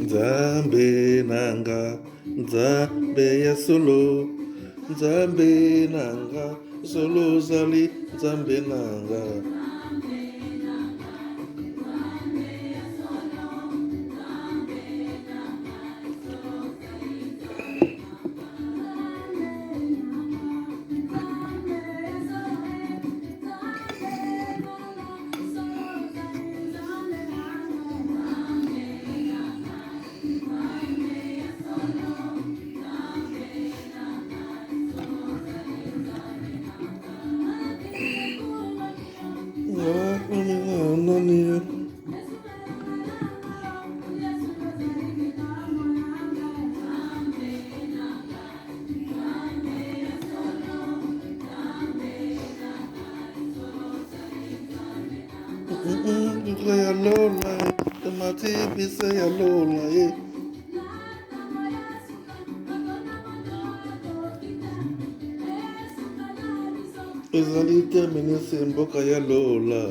Nzambe nanga, Nzambe ya solo, Nzambe nanga, solo zali, Nzambe nanga. Ya Lola, tomati bisa ya Lola, ezali termine se mboka ya Lola.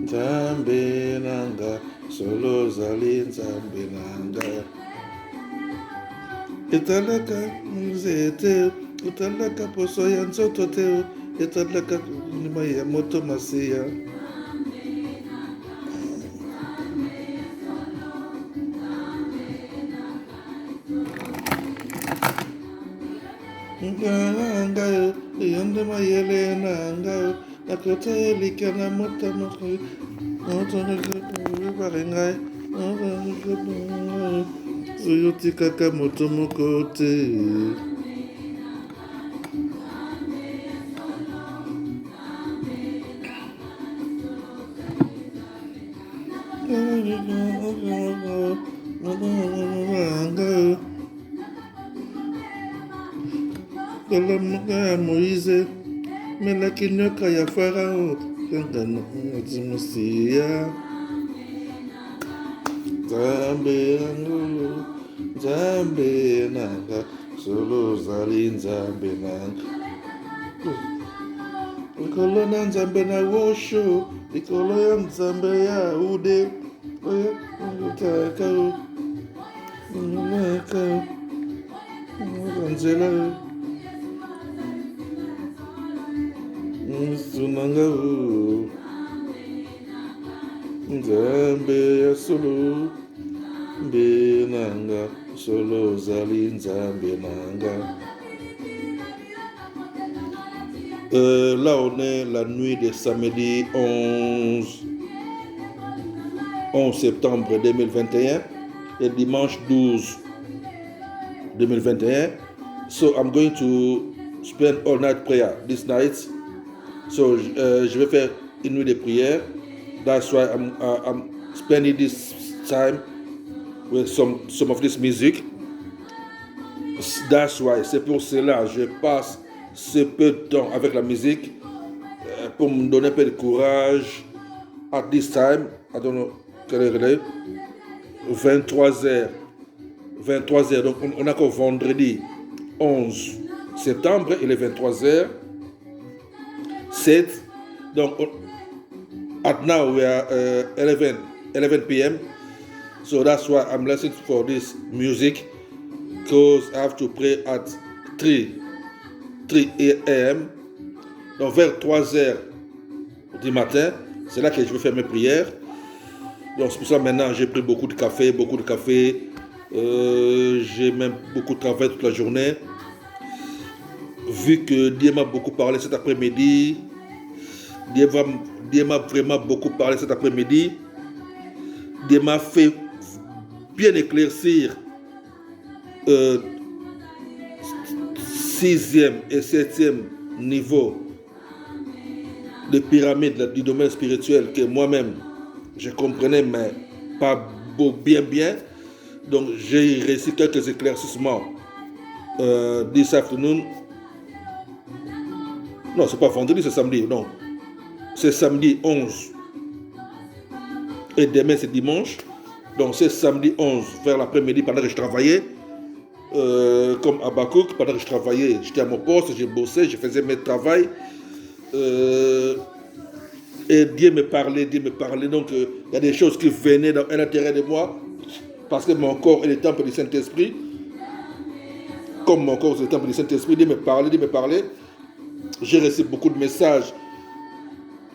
Nzambe nanga, solo zali Nzambe nanga. Etalaka muzete, etalaka poso ya nzoto te, etalaka nima ya moto masiya. Nanga yande mayele nanga, nakota elika na mota moko, moto barenga, oyoti kaka moto moko te. Kalamuka Moïse, melaki nyoka ya Farao, kangana atimusiya. Nzambe nanga, Nzambe nanga, solo zali Nzambe nanga. Likolo na Nzambe na wosho, likolo ya Nzambe ya ude, taka nzela sunanga Nzambe ya solo, mbe nanga, solo zali Nzambe nanga. Là on est la nuit de samedi 11 septembre 2021 et dimanche 12 2021. So I'm going to spend all night prayer this night. So je vais faire une nuit de prière. That's why I'm spending this time with some of this music. That's why, c'est pour cela je passe ce peu de temps avec la musique pour me donner un peu de courage. At this time, I don't know quelle heure il est, 23h. Donc on a encore vendredi 11 septembre, il est 23h. 7. Donc at now we are 11 p.m. So that's why I'm listening for this music, because I have to pray at 3 a.m. Donc vers 3h du matin, c'est là que je vais faire mes prières. Donc c'est pour ça maintenant j'ai pris beaucoup de café. J'ai même beaucoup travaillé toute la journée. Vu que Dieu m'a beaucoup parlé cet après-midi, Dieu m'a vraiment beaucoup parlé cet après-midi. Dieu m'a fait bien éclaircir 6e et 7e niveau de pyramide du domaine spirituel que moi-même je comprenais mais pas bien. Donc j'ai réussi quelques éclaircissements this afternoon. Non, c'est pas vendredi, c'est samedi. Non, c'est samedi 11 et demain c'est dimanche. Donc c'est samedi 11 vers l'après-midi pendant que je travaillais comme Abakouk. Pendant que je travaillais, j'étais à mon poste, j'ai bossé, je faisais mes travaux. Et Dieu me parlait. Donc, il y a des choses qui venaient à l'intérieur de moi, parce que mon corps est le temple du Saint-Esprit. Comme mon corps est le temple du Saint-Esprit, Dieu me parlait. J'ai reçu beaucoup de messages,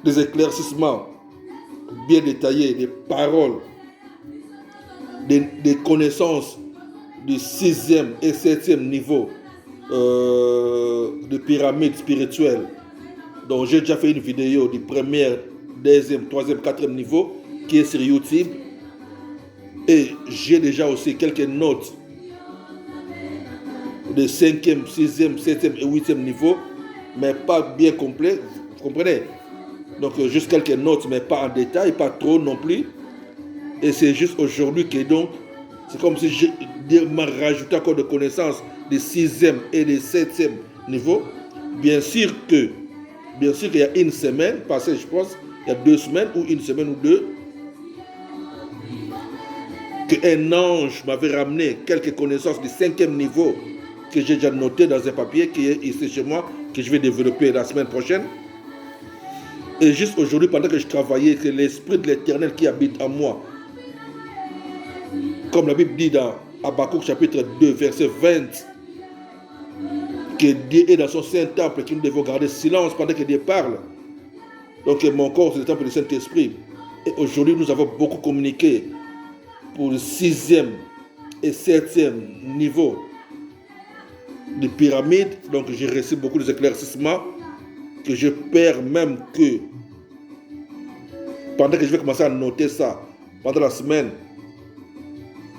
des éclaircissements bien détaillés, des paroles, des connaissances du 6e et 7e niveau de pyramide spirituelle. Donc j'ai déjà fait une vidéo du 1er, 2e, 3e, 4e niveau qui est sur YouTube. Et j'ai déjà aussi quelques notes de 5e, 6e, 7e et 8e niveau, mais pas bien complet, vous comprenez? Donc juste quelques notes, mais pas en détail, pas trop non plus. Et c'est juste aujourd'hui que donc, c'est comme si Dieu m'a rajouté encore de connaissances des 6e et des 7e niveaux. Bien sûr qu'il y a une semaine passée, je pense, il y a 2 semaines, ou une semaine ou 2, qu'un ange m'avait ramené quelques connaissances du 5e niveau que j'ai déjà noté dans un papier qui est ici chez moi, que je vais développer la semaine prochaine. Et juste aujourd'hui, pendant que je travaillais, que l'Esprit de l'Éternel qui habite en moi, comme la Bible dit dans Habakkuk chapitre 2, verset 20, que Dieu est dans son saint temple, que nous devons garder silence pendant que Dieu parle. Donc mon corps, c'est le temple du Saint-Esprit. Et aujourd'hui, nous avons beaucoup communiqué pour le 6e et 7e niveau de pyramide. Donc j'ai reçu beaucoup d'éclaircissements que je perds même que pendant que je vais commencer à noter ça pendant la semaine,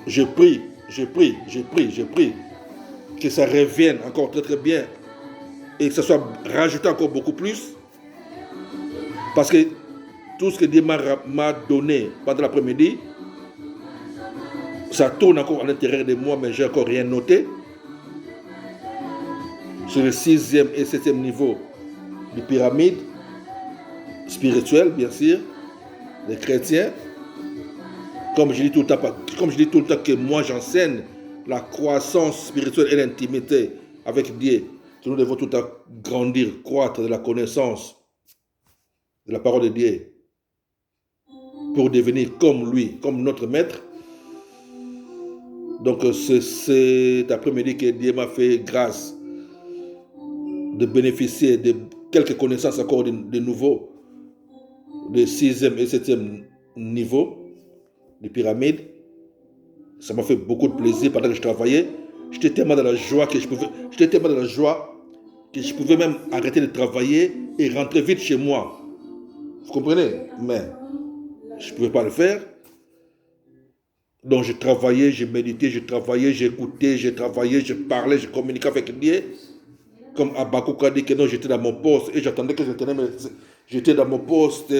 je prie que ça revienne encore très très bien et que ça soit rajouté encore beaucoup plus, parce que tout ce que Dieu m'a donné pendant l'après-midi, ça tourne encore à l'intérieur de moi, mais j'ai encore rien noté. Sur le 6e et 7e niveau de pyramide spirituelle, bien sûr, les chrétiens, comme je dis tout le temps que moi j'enseigne la croissance spirituelle et l'intimité avec Dieu, que nous devons tout le temps grandir, croître de la connaissance de la parole de Dieu pour devenir comme lui, comme notre maître. Donc c'est cet après-midi que Dieu m'a fait grâce de bénéficier de quelques connaissances encore de nouveau, de 6e et 7e niveau de pyramide. Ça m'a fait beaucoup de plaisir pendant que je travaillais. J'étais tellement dans la joie que je pouvais même arrêter de travailler et rentrer vite chez moi. Vous comprenez? Mais je ne pouvais pas le faire. Donc je travaillais, je méditais, je travaillais, j'écoutais, je travaillais, je parlais, je communiquais avec Dieu. Comme Habakkuk a dit que non, j'étais dans mon poste et j'attendais que j'étais dans mon poste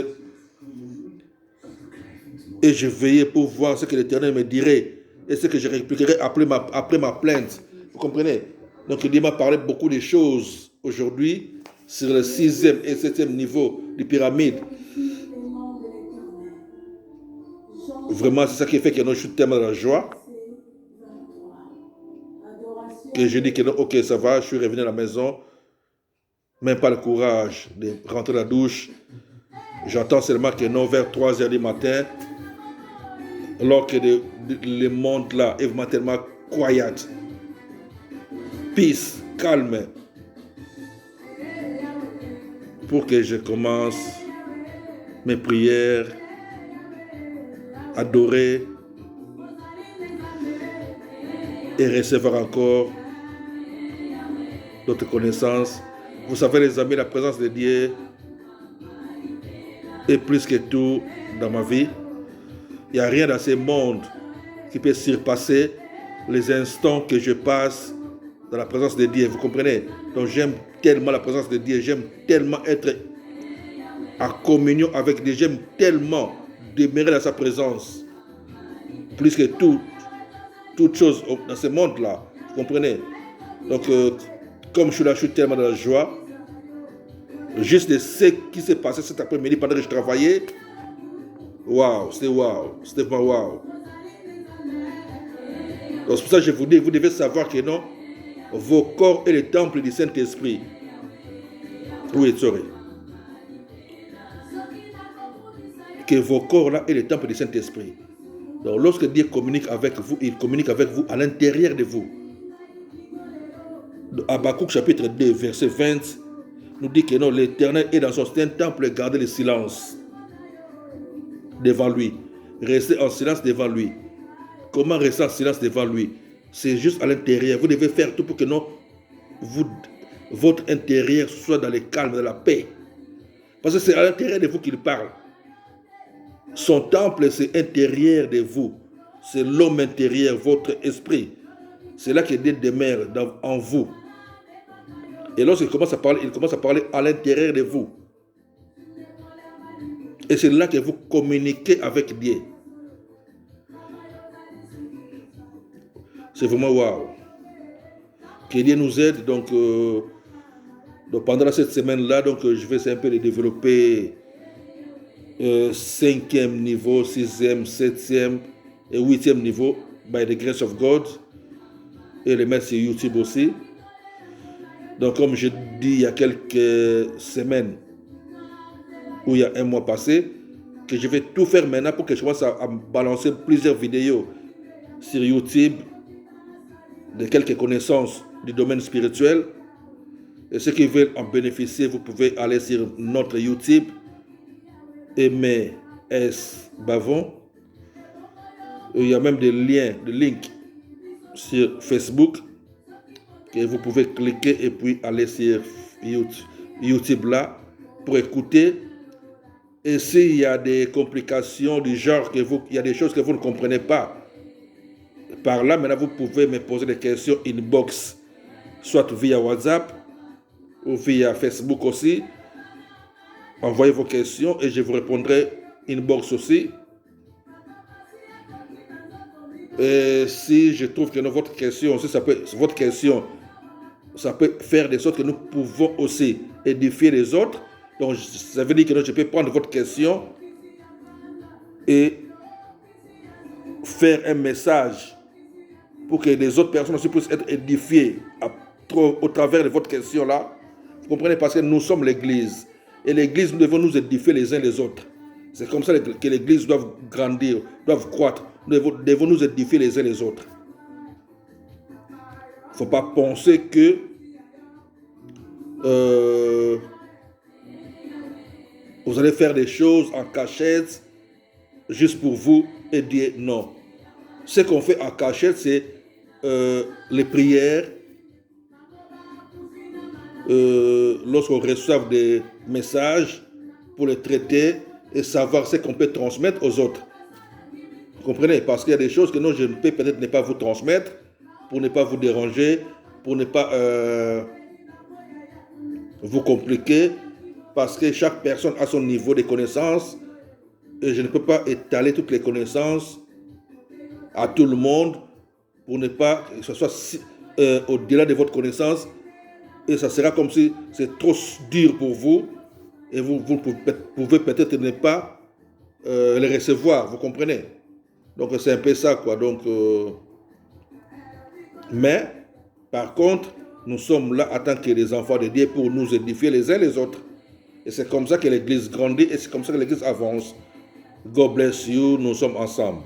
et je veillais pour voir ce que l'Éternel me dirait et ce que je répliquerais après ma plainte. Vous comprenez? Donc il m'a parlé beaucoup de choses aujourd'hui sur le 6e et 7e niveau de pyramide. Vraiment, c'est ça qui fait que non, je suis tellement dans la joie que je dis que non, ok, ça va, je suis revenu à la maison, même pas le courage de rentrer dans la douche. J'entends seulement que non, vers 3h du matin, alors que le monde là est vraiment tellement quiet, peace, calme, pour que je commence mes prières, adorer et recevoir encore d'autres connaissances. Vous savez les amis, la présence de Dieu est plus que tout dans ma vie. Il n'y a rien dans ce monde qui peut surpasser les instants que je passe dans la présence de Dieu. Vous comprenez? Donc j'aime tellement la présence de Dieu. J'aime tellement être en communion avec Dieu. J'aime tellement demeurer dans sa présence. Plus que toute chose dans ce monde-là. Vous comprenez? Donc comme je suis là, je suis tellement dans la joie. Juste de ce qui s'est passé cet après-midi pendant que je travaillais. Waouh, c'était vraiment waouh. Donc c'est pour ça que je vous dis, vous devez savoir que non, vos corps est le temple du Saint-Esprit. Oui, sorry. que vos corps-là est le temple du Saint-Esprit. Donc, lorsque Dieu communique avec vous, il communique avec vous à l'intérieur de vous. Habakkuk chapitre 2, verset 20, nous dit que non, l'Éternel est dans son saint temple, gardez le silence devant lui. Restez en silence devant lui. Comment rester en silence devant lui? C'est juste à l'intérieur. Vous devez faire tout pour que non, votre intérieur soit dans le calme, dans la paix. Parce que c'est à l'intérieur de vous qu'il parle. Son temple, c'est intérieur de vous. C'est l'homme intérieur, votre esprit. C'est là que Dieu demeure en vous. Et lorsqu'il commence à parler à l'intérieur de vous. Et c'est là que vous communiquez avec Dieu. C'est vraiment waouh. Que Dieu nous aide. Donc pendant cette semaine-là, je vais un peu les développer 5e niveau, 6e, 7e et 8e niveau, by the grace of God. Et les mettre sur YouTube aussi. Donc, comme je dis il y a quelques semaines, ou il y a un mois passé, que je vais tout faire maintenant pour que je commence à balancer plusieurs vidéos sur YouTube de quelques connaissances du domaine spirituel. Et ceux qui veulent en bénéficier, vous pouvez aller sur notre YouTube, Aimé S. Bavon. Il y a même des liens, des links sur Facebook que vous pouvez cliquer et puis aller sur YouTube là pour écouter. Et s'il y a des complications du genre, il y a des choses que vous ne comprenez pas, par là, maintenant, vous pouvez me poser des questions inbox, soit via WhatsApp ou via Facebook aussi. Envoyez vos questions et je vous répondrai inbox aussi. Et si je trouve que votre question, ça peut faire de sorte que nous pouvons aussi édifier les autres. Donc, ça veut dire que je peux prendre votre question et faire un message pour que les autres personnes aussi puissent être édifiées au travers de votre question-là. Vous comprenez? Parce que nous sommes l'Église. Et l'Église, nous devons nous édifier les uns les autres. C'est comme ça que l'Église doit grandir, doit croître. Nous devons nous édifier les uns les autres. Il ne faut pas penser que vous allez faire des choses en cachette juste pour vous et Dieu. Non. Ce qu'on fait en cachette, c'est les prières. Lorsqu'on reçoit des messages pour les traiter et savoir ce qu'on peut transmettre aux autres. Vous comprenez? Parce qu'il y a des choses que non, je ne peux peut-être ne pas vous transmettre pour ne pas vous déranger, pour ne pas vous compliquer, parce que chaque personne a son niveau de connaissance et je ne peux pas étaler toutes les connaissances à tout le monde pour ne pas que ce soit au-delà de votre connaissance et ça sera comme si c'est trop dur pour vous et vous pouvez peut-être ne pas les recevoir, vous comprenez? Donc c'est un peu ça quoi. Donc, mais par contre, nous sommes là en tant que les enfants de Dieu pour nous édifier les uns les autres. Et c'est comme ça que l'Église grandit et c'est comme ça que l'Église avance. God bless you, nous sommes ensemble.